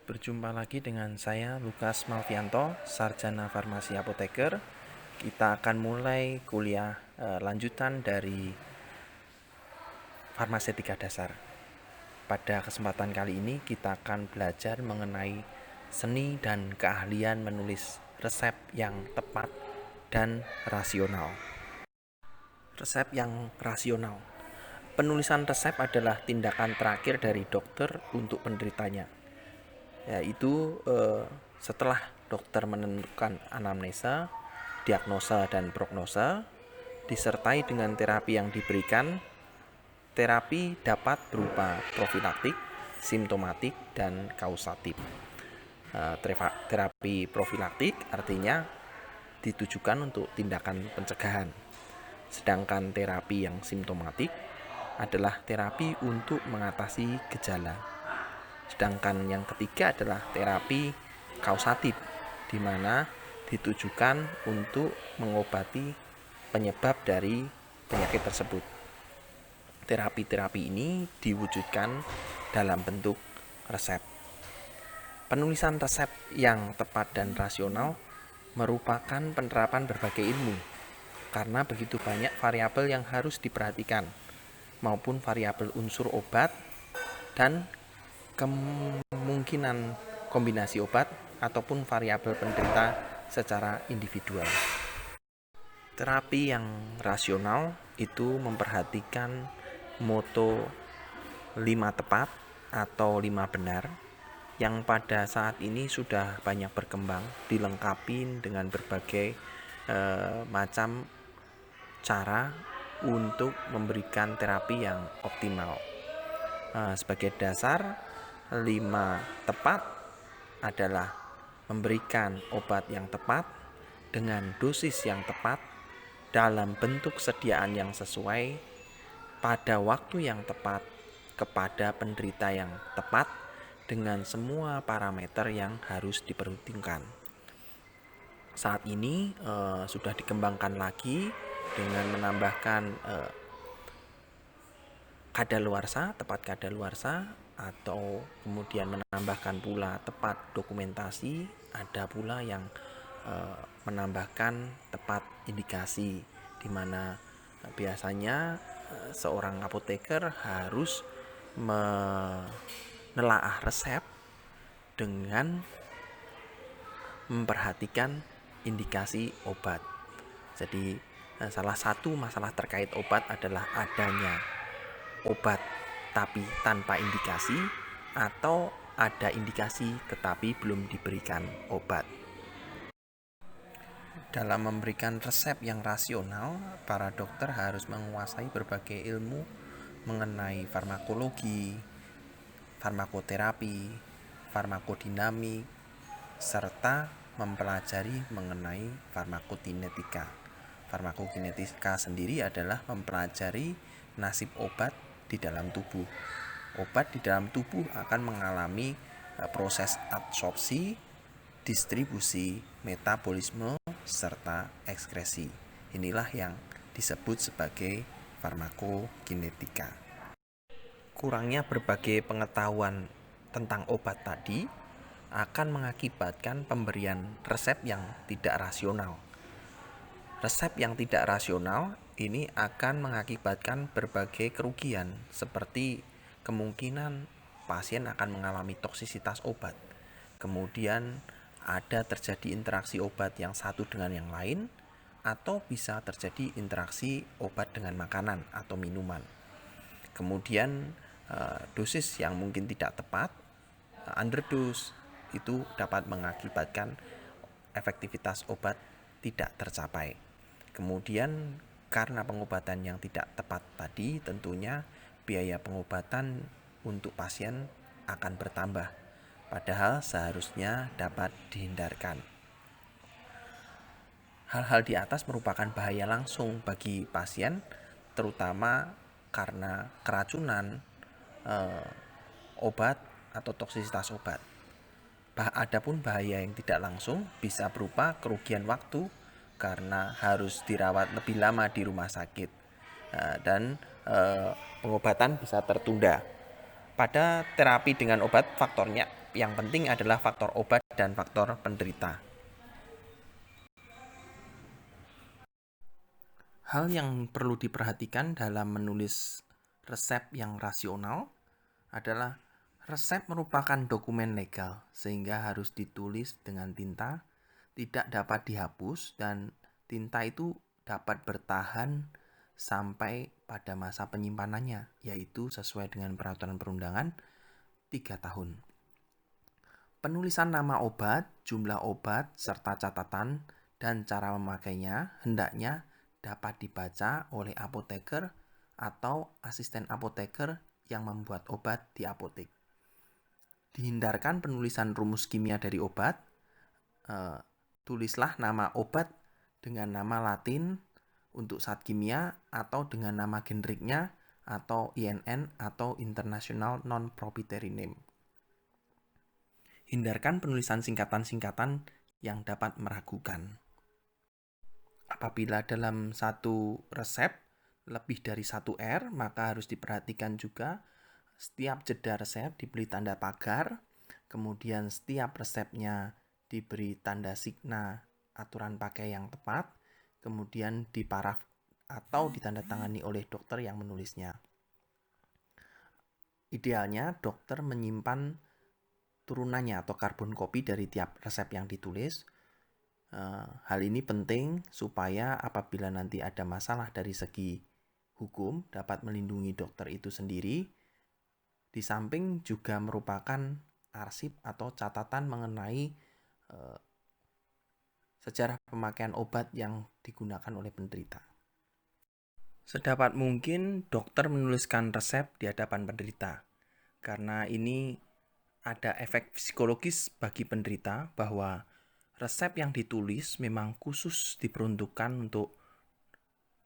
berjumpa lagi dengan saya Lukas Malvianto, Sarjana Farmasi Apoteker. Kita akan mulai kuliah lanjutan dari Farmasetika Dasar. Pada kesempatan kali ini kita akan belajar mengenai seni dan keahlian menulis resep yang tepat dan rasional. Resep yang rasional. Penulisan resep adalah tindakan terakhir dari dokter untuk penderitanya, yaitu setelah dokter menentukan anamnesa, diagnosa dan prognosa, disertai dengan terapi yang diberikan. Terapi dapat berupa profilaktik, simptomatik, dan kausatif. Terapi profilaktik artinya ditujukan untuk tindakan pencegahan, sedangkan terapi yang simptomatik adalah terapi untuk mengatasi gejala. Sedangkan yang ketiga adalah terapi kausatif, di mana ditujukan untuk mengobati penyebab dari penyakit tersebut. Terapi-terapi ini diwujudkan dalam bentuk resep. Penulisan resep yang tepat dan rasional merupakan penerapan berbagai ilmu, karena begitu banyak variabel yang harus diperhatikan, maupun variabel unsur obat dan kemungkinan kombinasi obat ataupun variabel penderita secara individual. Terapi yang rasional itu memperhatikan moto 5 tepat atau 5 benar yang pada saat ini sudah banyak berkembang, dilengkapi dengan berbagai macam cara untuk memberikan terapi yang optimal. Sebagai dasar, 5 tepat adalah memberikan obat yang tepat dengan dosis yang tepat dalam bentuk sediaan yang sesuai pada waktu yang tepat kepada penderita yang tepat dengan semua parameter yang harus diperhitungkan. Saat ini sudah dikembangkan lagi dengan menambahkan kadaluarsa, tepat kadaluarsa, atau kemudian menambahkan pula tepat dokumentasi. Ada pula yang menambahkan tepat indikasi, di mana biasanya seorang apoteker harus menelaah resep dengan memperhatikan indikasi obat. Jadi salah satu masalah terkait obat adalah adanya obat tapi tanpa indikasi, atau ada indikasi tetapi belum diberikan obat. Dalam memberikan resep yang rasional, para dokter harus menguasai berbagai ilmu mengenai farmakologi, farmakoterapi, farmakodinamik, serta mempelajari mengenai farmakokinetika. Farmakokinetika sendiri adalah mempelajari nasib obat di dalam tubuh. Obat di dalam tubuh akan mengalami proses absorpsi, distribusi, metabolisme, serta ekskresi. Inilah yang disebut sebagai farmakokinetika. Kurangnya berbagai pengetahuan tentang obat tadi akan mengakibatkan pemberian resep yang tidak rasional. Resep yang tidak rasional ini akan mengakibatkan berbagai kerugian, seperti kemungkinan pasien akan mengalami toksisitas obat. Kemudian ada terjadi interaksi obat yang satu dengan yang lain, atau bisa terjadi interaksi obat dengan makanan atau minuman. Kemudian dosis yang mungkin tidak tepat, underdose, itu dapat mengakibatkan efektivitas obat tidak tercapai. Kemudian karena pengobatan yang tidak tepat tadi, tentunya biaya pengobatan untuk pasien akan bertambah, padahal seharusnya dapat dihindarkan. Hal-hal di atas merupakan bahaya langsung bagi pasien, terutama karena keracunan obat atau toksisitas obat. Adapun bahaya yang tidak langsung bisa berupa kerugian waktu karena harus dirawat lebih lama di rumah sakit, dan pengobatan bisa tertunda. Pada terapi dengan obat, faktornya yang penting adalah faktor obat dan faktor penderita. Hal yang perlu diperhatikan dalam menulis resep yang rasional adalah resep merupakan dokumen legal sehingga harus ditulis dengan tinta, tidak dapat dihapus, dan tinta itu dapat bertahan sampai pada masa penyimpanannya, yaitu sesuai dengan peraturan perundangan 3 tahun. Penulisan nama obat, jumlah obat, serta catatan dan cara memakainya hendaknya dapat dibaca oleh apoteker atau asisten apoteker yang membuat obat di apotek. Dihindarkan penulisan rumus kimia dari obat. Tulislah nama obat dengan nama Latin untuk zat kimia atau dengan nama generiknya atau INN atau International Non-Proprietary Name. Hindarkan penulisan singkatan-singkatan yang dapat meragukan. Apabila dalam satu resep lebih dari 1 R, maka harus diperhatikan juga setiap jeda resep diberi tanda pagar, kemudian setiap resepnya diberi tanda signa aturan pakai yang tepat, kemudian diparaf atau ditandatangani oleh dokter yang menulisnya. Idealnya dokter menyimpan turunannya atau karbon kopi dari tiap resep yang ditulis. Hal ini penting supaya apabila nanti ada masalah dari segi hukum dapat melindungi dokter itu sendiri. Di samping juga merupakan arsip atau catatan mengenai sejarah pemakaian obat yang digunakan oleh penderita. Sedapat mungkin dokter menuliskan resep di hadapan penderita, karena ini ada efek psikologis bagi penderita bahwa resep yang ditulis memang khusus diperuntukkan untuk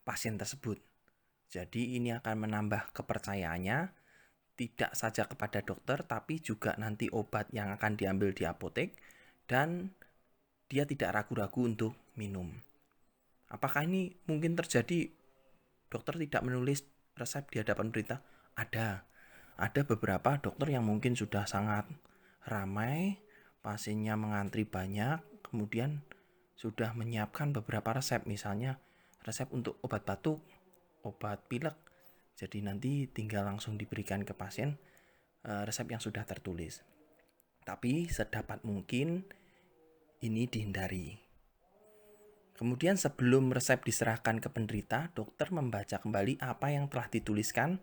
pasien tersebut. Jadi ini akan menambah kepercayaannya tidak saja kepada dokter tapi juga nanti obat yang akan diambil di apotek dan dia tidak ragu-ragu untuk minum. Apakah ini mungkin terjadi dokter tidak menulis resep di hadapan penderita? Ada beberapa dokter yang mungkin sudah sangat ramai, pasiennya mengantri banyak, kemudian sudah menyiapkan beberapa resep, misalnya resep untuk obat batuk, obat pilek. Jadi nanti tinggal langsung diberikan ke pasien resep yang sudah tertulis. Tapi sedapat mungkin ini dihindari. Kemudian sebelum resep diserahkan ke penderita, dokter membaca kembali apa yang telah dituliskan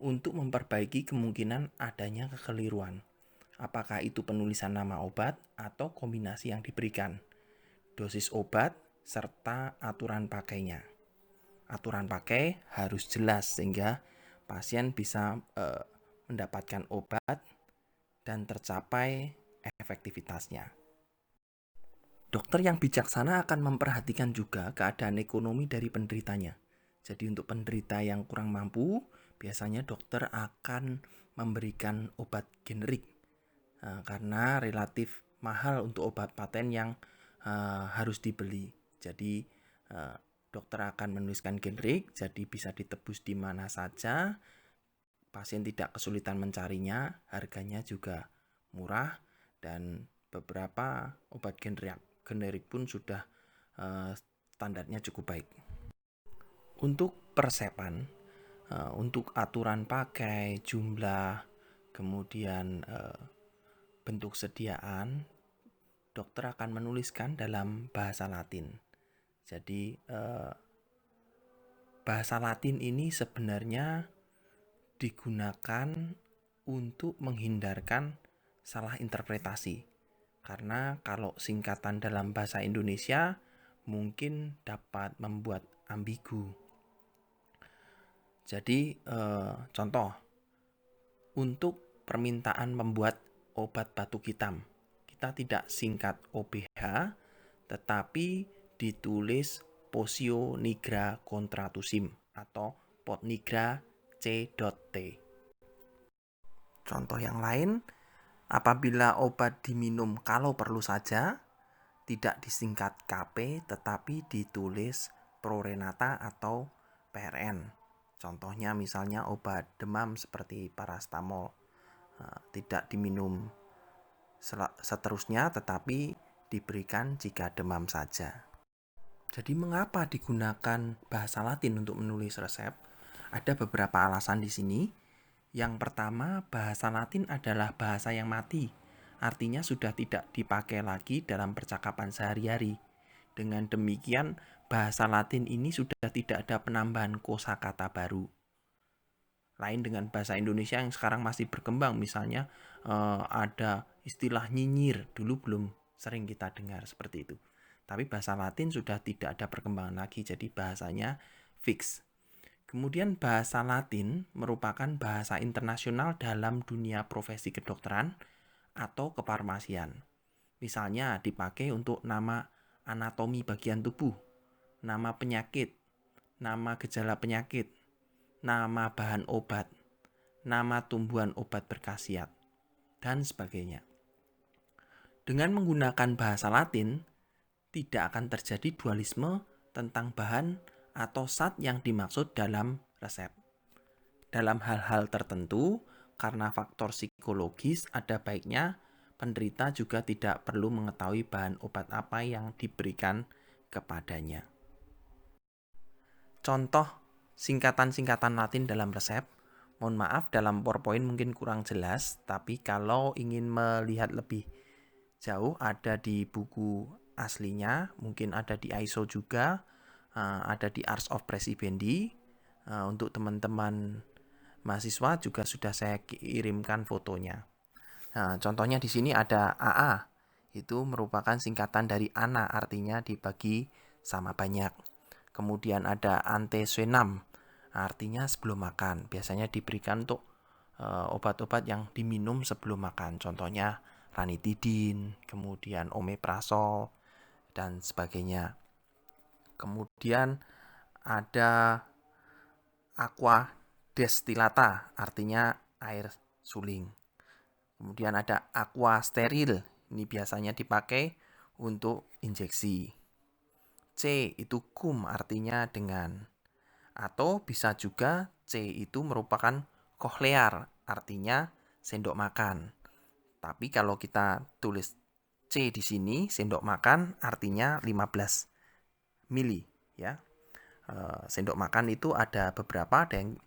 untuk memperbaiki kemungkinan adanya kekeliruan. Apakah itu penulisan nama obat atau kombinasi yang diberikan, dosis obat, serta aturan pakainya. Aturan pakai harus jelas sehingga pasien bisa mendapatkan obat dan tercapai efektivitasnya. Dokter yang bijaksana akan memperhatikan juga keadaan ekonomi dari penderitanya. Jadi untuk penderita yang kurang mampu, biasanya dokter akan memberikan obat generik karena relatif mahal untuk obat paten yang harus dibeli. Jadi dokter akan menuliskan generik, jadi bisa ditebus di mana saja. Pasien tidak kesulitan mencarinya, harganya juga murah dan beberapa obat generik pun sudah standarnya cukup baik. Untuk persepan, untuk aturan pakai, jumlah, kemudian bentuk sediaan, dokter akan menuliskan dalam bahasa Latin. Jadi bahasa Latin ini sebenarnya digunakan untuk menghindarkan salah interpretasi. Karena kalau singkatan dalam bahasa Indonesia mungkin dapat membuat ambigu. Jadi contoh, untuk permintaan membuat obat batuk hitam, kita tidak singkat OBH, tetapi ditulis Posio nigra contratusim atau pot nigra C.T. Contoh yang lain, apabila obat diminum kalau perlu saja, tidak disingkat KP tetapi ditulis Prorenata atau PRN. Contohnya misalnya obat demam seperti parastamol. tidak diminum seterusnya, tetapi diberikan jika demam saja. Jadi mengapa digunakan bahasa Latin untuk menulis resep? Ada beberapa alasan di sini. Yang pertama, bahasa Latin adalah bahasa yang mati. Artinya sudah tidak dipakai lagi dalam percakapan sehari-hari. Dengan demikian, bahasa Latin ini sudah tidak ada penambahan kosakata baru. Lain dengan bahasa Indonesia yang sekarang masih berkembang, misalnya ada istilah nyinyir, dulu belum sering kita dengar seperti itu. Tapi bahasa Latin sudah tidak ada perkembangan lagi, jadi bahasanya fix. Kemudian bahasa Latin merupakan bahasa internasional dalam dunia profesi kedokteran atau kefarmasian. Misalnya dipakai untuk nama anatomi bagian tubuh, nama penyakit, nama gejala penyakit, nama bahan obat, nama tumbuhan obat berkhasiat, dan sebagainya. Dengan menggunakan bahasa Latin, tidak akan terjadi dualisme tentang bahan atau zat yang dimaksud dalam resep. Dalam hal-hal tertentu, karena faktor psikologis, ada baiknya penderita juga tidak perlu mengetahui bahan obat apa yang diberikan kepadanya. Contoh singkatan-singkatan Latin dalam resep. Mohon maaf, dalam PowerPoint mungkin kurang jelas, tapi kalau ingin melihat lebih jauh, ada di buku aslinya, mungkin ada di ISO juga, ada di Arts of Presibendi. Untuk teman-teman mahasiswa juga sudah saya kirimkan fotonya. Nah, contohnya di sini ada AA, itu merupakan singkatan dari ana, artinya dibagi sama banyak. Kemudian ada antecedent, artinya sebelum makan. Biasanya diberikan untuk obat-obat yang diminum sebelum makan. Contohnya ranitidin, kemudian omeprazol, dan sebagainya. Kemudian ada aqua destillata, artinya air suling. Kemudian ada aqua steril, ini biasanya dipakai untuk injeksi. C itu cum, artinya dengan. Atau bisa juga C itu merupakan cochlear, artinya sendok makan. Tapi kalau kita tulis C di sini, sendok makan artinya 15 mili, ya. Sendok makan itu ada beberapa, ada yang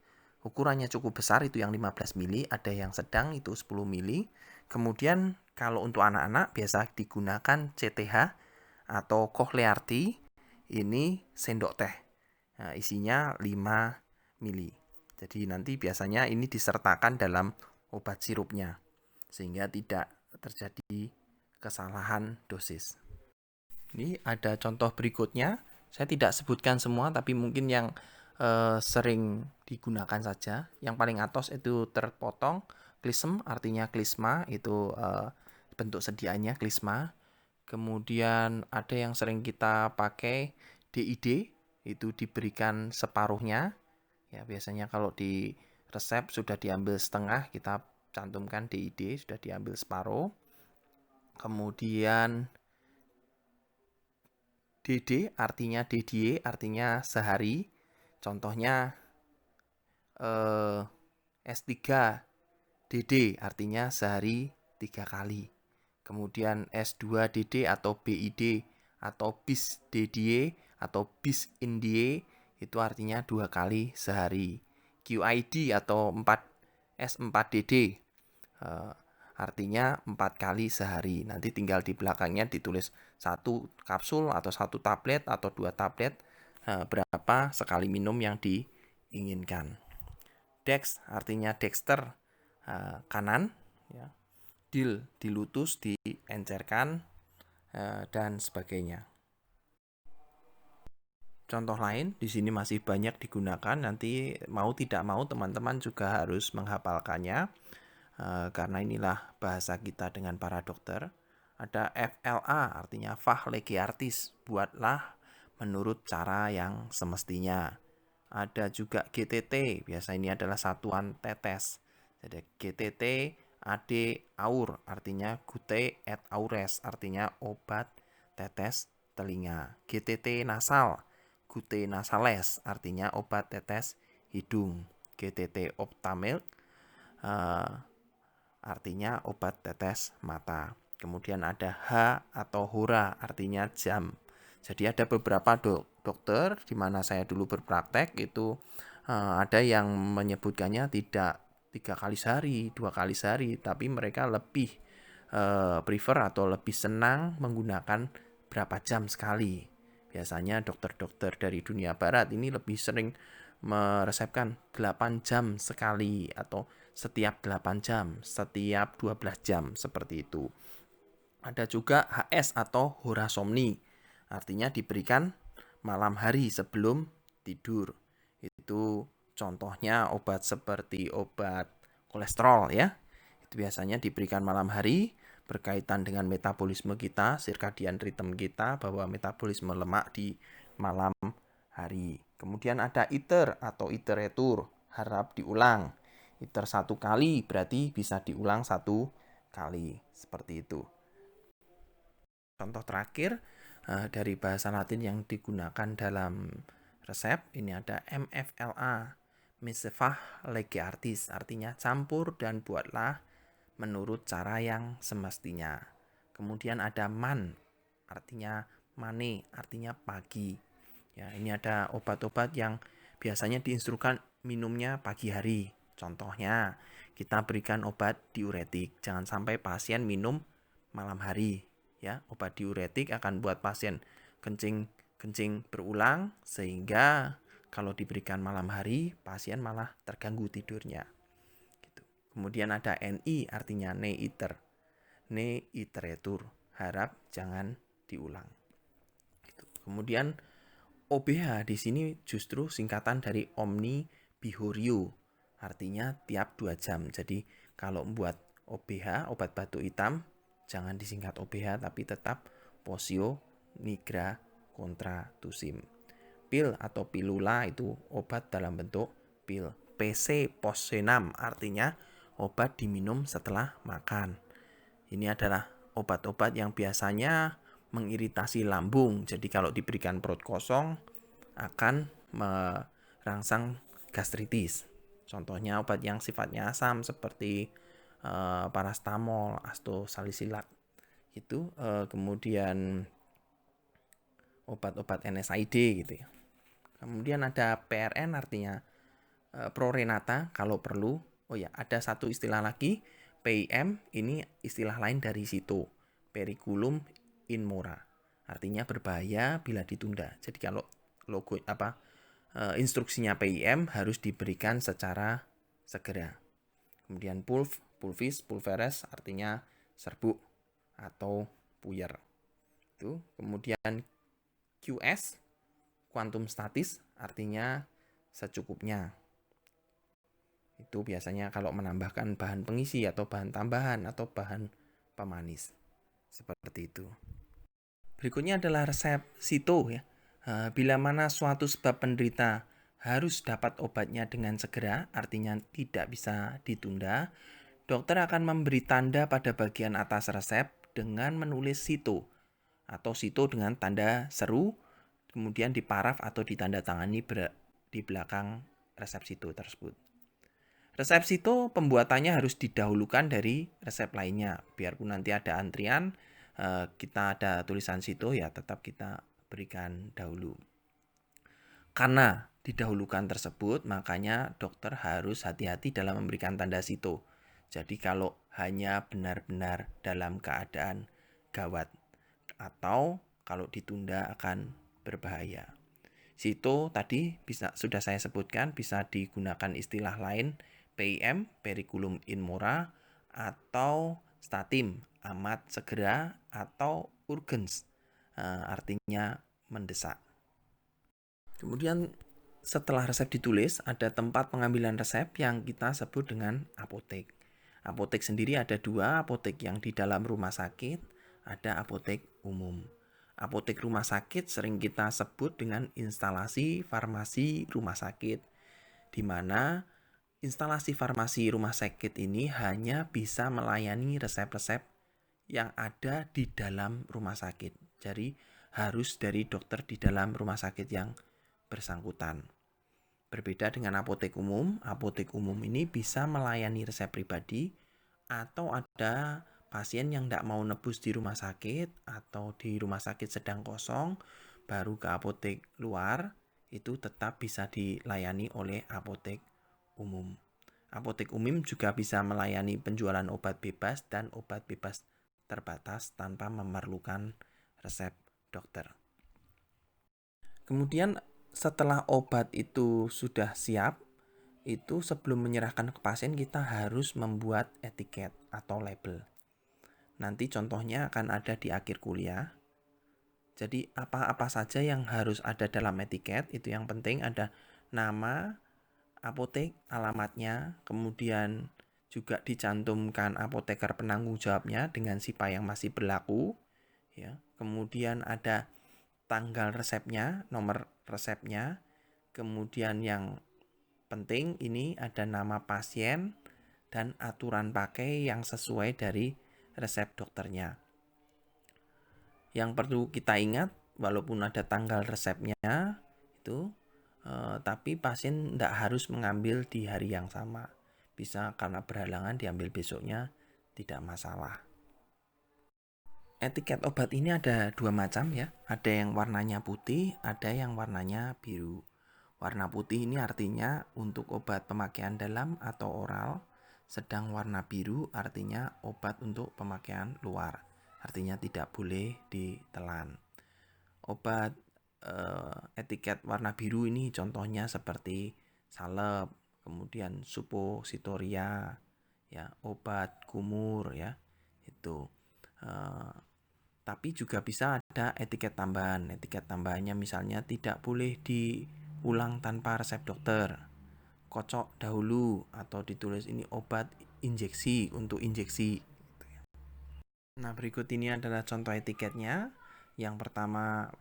ukurannya cukup besar itu yang 15 mili, ada yang sedang itu 10 mili. Kemudian kalau untuk anak-anak biasa digunakan CTH atau cochlear tea, ini sendok teh. Nah, isinya 5 mili. Jadi nanti biasanya ini disertakan dalam obat sirupnya, sehingga tidak terjadi kesalahan dosis. Ini ada contoh berikutnya. Saya tidak sebutkan semua, tapi mungkin yang sering digunakan saja. Yang paling atas itu terpotong, klisem artinya klisma, itu bentuk sediaannya klisma. Kemudian ada yang sering kita pakai DID, itu diberikan separuhnya. Ya, biasanya kalau di resep sudah diambil setengah, kita cantumkan DID, sudah diambil separuh. Kemudian DD artinya DDE, artinya sehari. Contohnya S3 DD artinya sehari 3 kali. Kemudian S2 DD atau BID atau BIS DDE atau BIS INDIE itu artinya 2 kali sehari. QID atau S4 DD artinya 4 kali sehari. Nanti tinggal di belakangnya ditulis 1 kapsul atau 1 tablet atau 2 tablet, berapa sekali minum yang diinginkan. Dex artinya dexter, kanan, ya. Dilutus, diencerkan, dan sebagainya. Contoh lain di sini masih banyak digunakan. Nanti mau tidak mau teman-teman juga harus menghafalkannya, karena inilah bahasa kita dengan para dokter. Ada FLA artinya fach lege artis, buatlah menurut cara yang semestinya. Ada juga GTT, biasa ini adalah satuan tetes. Jadi GTT AD aur artinya gute et aures, artinya obat tetes telinga. GTT nasal, gute nasales, artinya obat tetes hidung. GTT ophthalmic artinya obat tetes mata. Kemudian ada H atau hora, artinya jam. Jadi ada beberapa dokter di mana saya dulu berpraktek itu ada yang menyebutkannya tidak 3 kali sehari, 2 kali sehari, tapi mereka lebih prefer atau lebih senang menggunakan berapa jam sekali. Biasanya dokter-dokter dari dunia barat ini lebih sering meresepkan 8 jam sekali atau setiap 8 jam, setiap 12 jam, seperti itu. Ada juga HS atau horasomni, artinya diberikan malam hari sebelum tidur. Itu contohnya obat seperti obat kolesterol ya. Itu biasanya diberikan malam hari, berkaitan dengan metabolisme kita, circadian rhythm kita, bahwa metabolisme lemak di malam hari. Kemudian ada iter atau iteratur, harap diulang. Iter 1 kali berarti bisa diulang 1 kali, seperti itu. Contoh terakhir dari bahasa Latin yang digunakan dalam resep, ini ada MFLA, Miscefah lege artis, artinya campur dan buatlah menurut cara yang semestinya. Kemudian ada man, artinya mane, artinya pagi. Ya, ini ada obat-obat yang biasanya diinstruksikan minumnya pagi hari. Contohnya, kita berikan obat diuretik. Jangan sampai pasien minum malam hari. Ya, obat diuretik akan buat pasien kencing berulang sehingga kalau diberikan malam hari, pasien malah terganggu tidurnya. Kemudian ada NI, artinya neiter, neiteratur, harap jangan diulang. Kemudian OBH di sini justru singkatan dari Omni Bihorio, artinya tiap 2 jam. Jadi kalau membuat OBH, obat batuk hitam, jangan disingkat OBH tapi tetap Posio Nigra Kontratusim. Pil atau pilula itu obat dalam bentuk pil. PC Posenam artinya obat diminum setelah makan. Ini adalah obat-obat yang biasanya mengiritasi lambung. Jadi kalau diberikan perut kosong akan merangsang gastritis. Contohnya obat yang sifatnya asam seperti parastamol, astosalisilat. Itu kemudian obat-obat NSAID gitu ya. Kemudian ada PRN artinya prorenata kalau perlu. Oh ya, ada satu istilah lagi, PIM, ini istilah lain dari situ, periculum in mora. Artinya berbahaya bila ditunda. Jadi kalau instruksinya PIM harus diberikan secara segera. Kemudian pulvis, pulveres artinya serbuk atau puyer. Itu. Kemudian QS, quantum statis artinya secukupnya. Itu biasanya kalau menambahkan bahan pengisi atau bahan tambahan atau bahan pemanis. Seperti itu. Berikutnya adalah resep sito ya. Bila mana suatu sebab penderita harus dapat obatnya dengan segera, artinya tidak bisa ditunda, dokter akan memberi tanda pada bagian atas resep dengan menulis sito atau sito dengan tanda seru, kemudian diparaf atau ditandatangani di belakang resep sito tersebut. Resep sito pembuatannya harus didahulukan dari resep lainnya. Biarpun nanti ada antrian, kita ada tulisan sito ya tetap kita berikan dahulu. Karena didahulukan tersebut, makanya dokter harus hati-hati dalam memberikan tanda sito. Jadi kalau hanya benar-benar dalam keadaan gawat atau kalau ditunda akan berbahaya. Sito tadi sudah saya sebutkan bisa digunakan istilah lain PIM, periculum in mora, atau statim, amat segera, atau urgens, artinya mendesak. Kemudian setelah resep ditulis, ada tempat pengambilan resep yang kita sebut dengan apotek. Apotek sendiri ada 2, apotek yang di dalam rumah sakit, ada apotek umum. Apotek rumah sakit sering kita sebut dengan instalasi farmasi rumah sakit, di mana instalasi farmasi rumah sakit ini hanya bisa melayani resep-resep yang ada di dalam rumah sakit. Jadi harus dari dokter di dalam rumah sakit yang bersangkutan. Berbeda dengan apotek umum ini bisa melayani resep pribadi Atau ada pasien yang tidak mau nebus di rumah sakit atau di rumah sakit sedang kosong, baru ke apotek luar, itu tetap bisa dilayani oleh apotek umum. Apotek umum juga bisa melayani penjualan obat bebas dan obat bebas terbatas tanpa memerlukan resep dokter. Kemudian setelah obat itu sudah siap, itu sebelum menyerahkan ke pasien kita harus membuat etiket atau label. Nanti contohnya akan ada di akhir kuliah. Jadi apa-apa saja yang harus ada dalam etiket, itu yang penting ada nama, apotek, alamatnya, kemudian juga dicantumkan apoteker penanggung jawabnya dengan SIPA yang masih berlaku, ya. Kemudian ada tanggal resepnya, nomor resepnya, kemudian yang penting ini ada nama pasien dan aturan pakai yang sesuai dari resep dokternya. Yang perlu kita ingat, walaupun ada tanggal resepnya itu, tapi pasien tidak harus mengambil di hari yang sama. Bisa karena berhalangan diambil besoknya, tidak masalah. Etiket obat ini ada dua macam ya. Ada yang warnanya putih, ada yang warnanya biru. Warna putih ini artinya untuk obat pemakaian dalam atau oral, sedang warna biru artinya obat untuk pemakaian luar. Artinya tidak boleh ditelan. Obat etiket warna biru ini contohnya seperti salep, kemudian suppositoria, ya, obat kumur, ya, itu. Tapi juga bisa ada etiket tambahan. Etiket tambahannya misalnya tidak boleh diulang tanpa resep dokter, kocok dahulu, atau ditulis ini obat injeksi untuk injeksi. Nah, berikut ini adalah contoh etiketnya. Yang pertama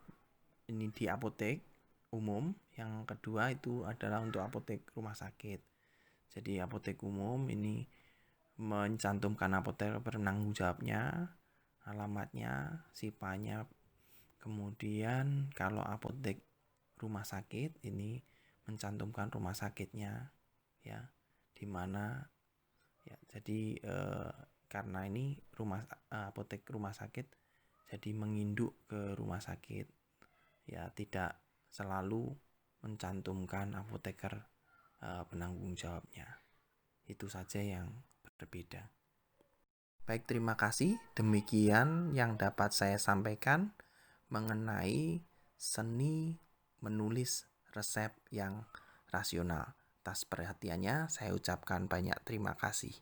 ini di apotek umum, yang kedua itu adalah untuk apotek rumah sakit. Jadi apotek umum ini mencantumkan apoteker penanggung jawabnya, alamatnya, SIPA-nya. Kemudian kalau apotek rumah sakit ini mencantumkan rumah sakitnya, ya, di mana, ya. Jadi karena ini apotek rumah sakit jadi menginduk ke rumah sakit, ya, tidak selalu mencantumkan apoteker penanggung jawabnya. Itu saja yang berbeda. Baik, terima kasih. Demikian yang dapat saya sampaikan mengenai seni menulis resep yang rasional. Atas perhatiannya saya ucapkan banyak terima kasih.